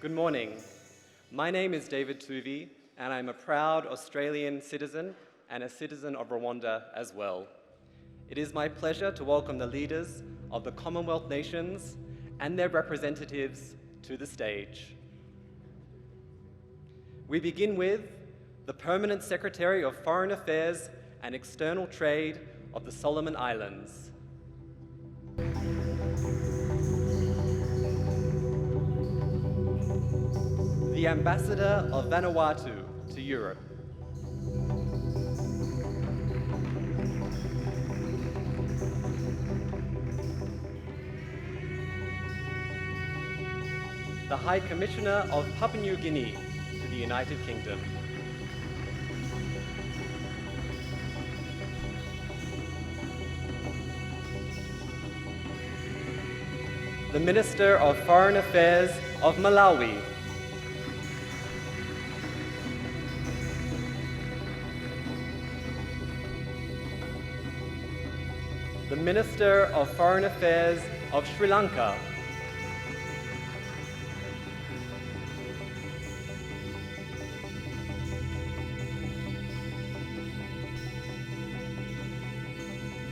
Good morning. My name is David Tuvi, and I'm a proud Australian citizen and a citizen of Rwanda as well. It is my pleasure to welcome the leaders of the Commonwealth nations and their representatives to the stage. We begin with the Permanent Secretary of Foreign Affairs and External Trade of the Solomon Islands. The Ambassador of Vanuatu to Europe. The High Commissioner of Papua New Guinea to the United Kingdom. The Minister of Foreign Affairs of Malawi. The Minister of Foreign Affairs of Sri Lanka.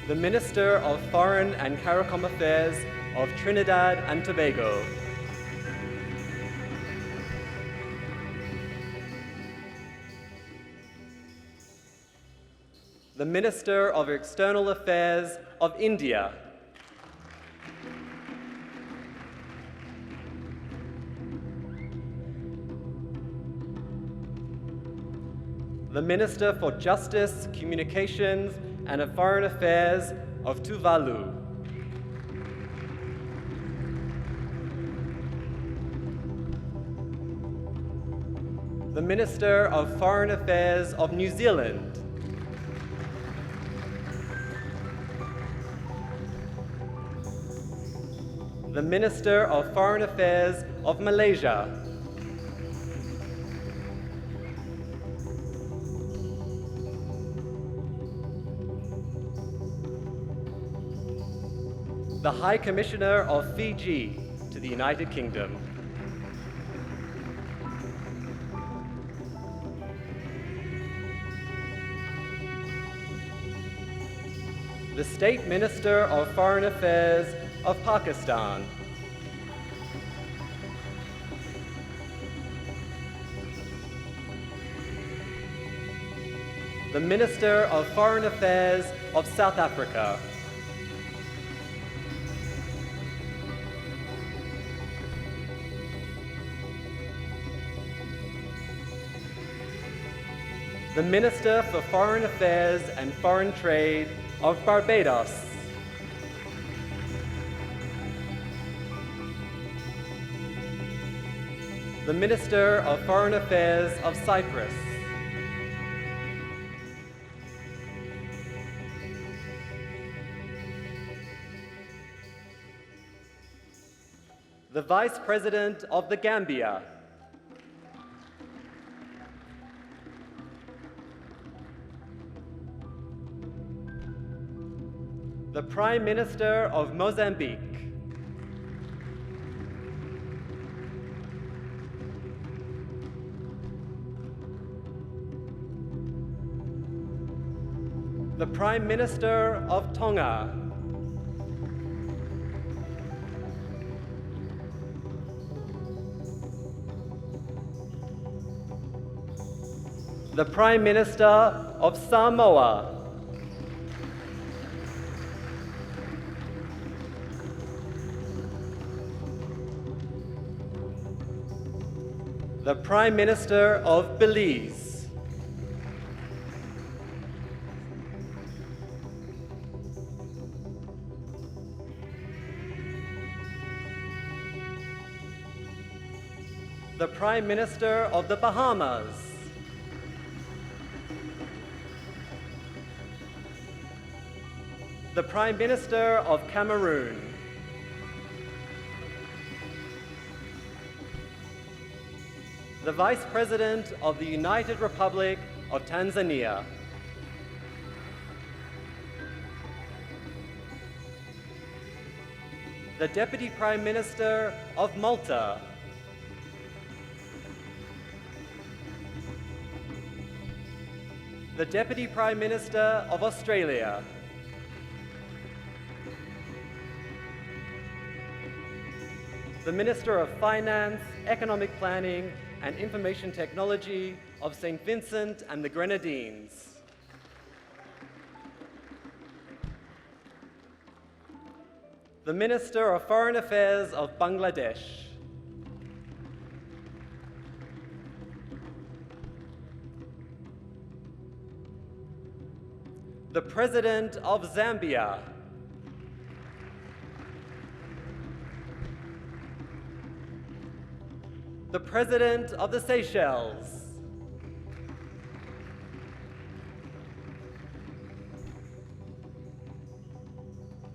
The Minister of Foreign and CARICOM Affairs of Trinidad and Tobago. The Minister of External Affairs of India. The Minister for Justice, Communications and Foreign Affairs of Tuvalu. The Minister of Foreign Affairs of New Zealand. The Minister of Foreign Affairs of Malaysia. The High Commissioner of Fiji to the United Kingdom. The State Minister of Foreign Affairs of Pakistan. The Minister of Foreign Affairs of South Africa. The Minister for Foreign Affairs and Foreign Trade of Barbados. The Minister of Foreign Affairs of Cyprus. The Vice President of the Gambia. The Prime Minister of Mozambique. The Prime Minister of Tonga. The Prime Minister of Samoa. The Prime Minister of Belize. The Prime Minister of the Bahamas. The Prime Minister of Cameroon. The Vice President of the United Republic of Tanzania. The Deputy Prime Minister of Malta. the Deputy Prime Minister of Australia, the Minister of Finance, Economic Planning and Information Technology of St. Vincent and the Grenadines, the Minister of Foreign Affairs of Bangladesh, the President of Zambia, the President of the Seychelles,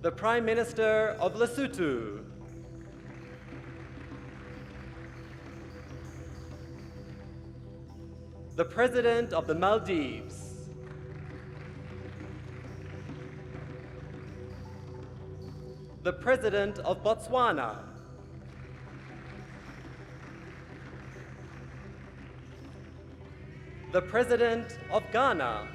the Prime Minister of Lesotho, the President of the Maldives, the President of Botswana, the President of Ghana,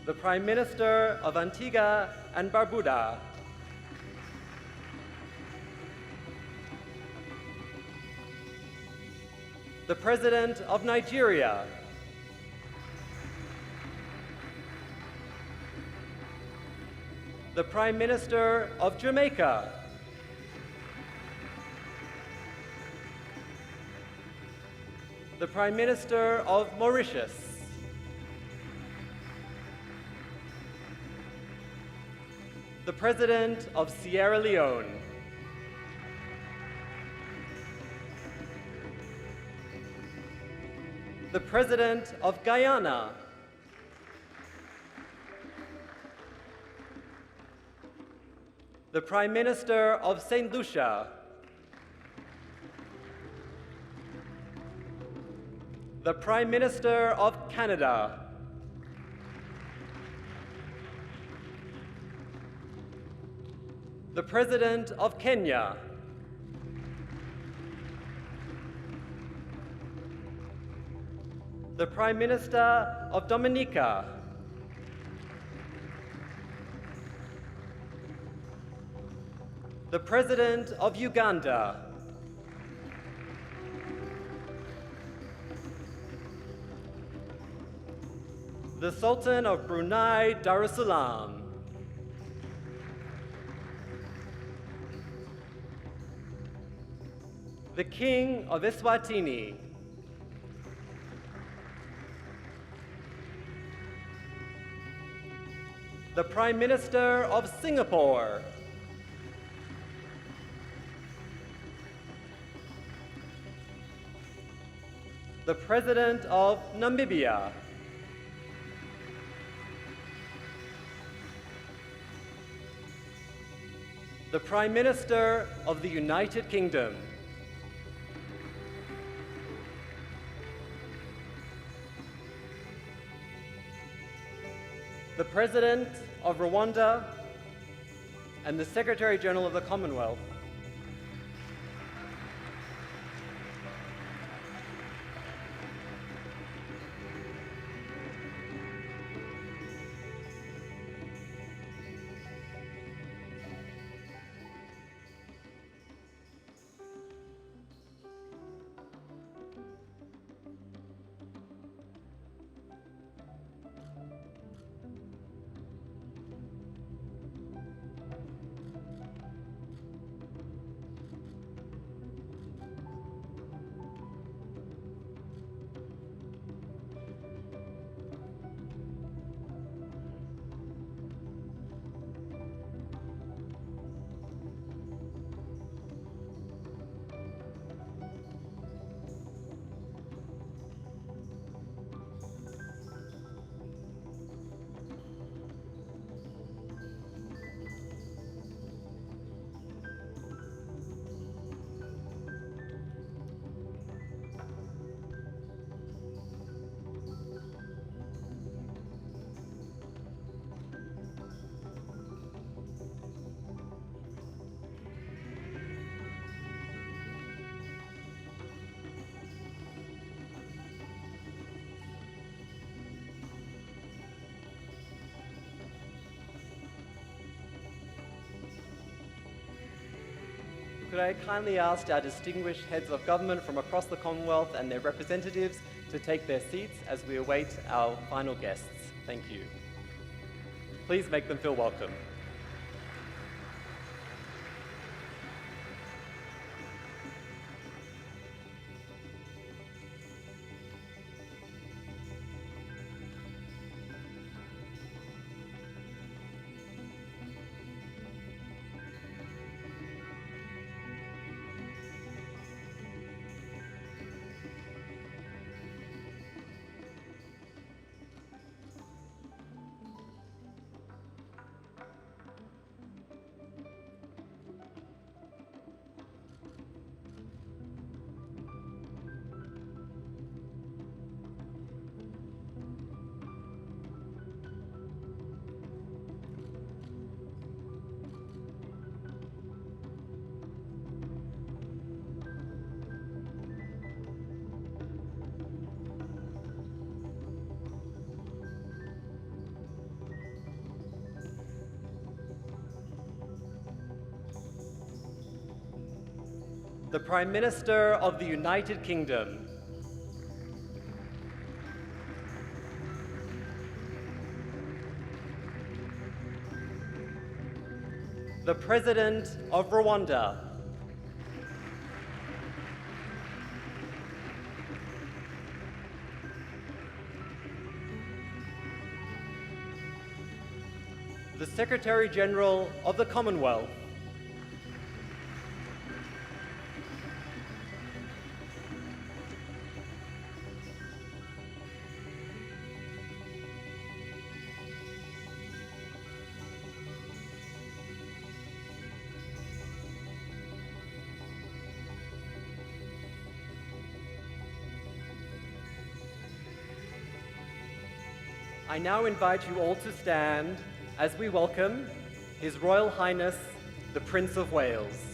the Prime Minister of Antigua and Barbuda, the President of Nigeria, the Prime Minister of Jamaica, the Prime Minister of Mauritius, the President of Sierra Leone, the President of Guyana, the Prime Minister of St. Lucia, the Prime Minister of Canada, the President of Kenya, the Prime Minister of Dominica, the President of Uganda, the Sultan of Brunei Darussalam, the King of Eswatini, the Prime Minister of Singapore, the President of Namibia, the Prime Minister of the United Kingdom, the President of Rwanda, and the Secretary General of the Commonwealth. could I kindly ask our distinguished heads of government from across the Commonwealth and their representatives to take their seats as we await our final guests. Thank you. Please make them feel welcome. The Prime Minister of the United Kingdom. The President of Rwanda. The Secretary General of the Commonwealth. I now invite you all to stand as we welcome His Royal Highness, the Prince of Wales.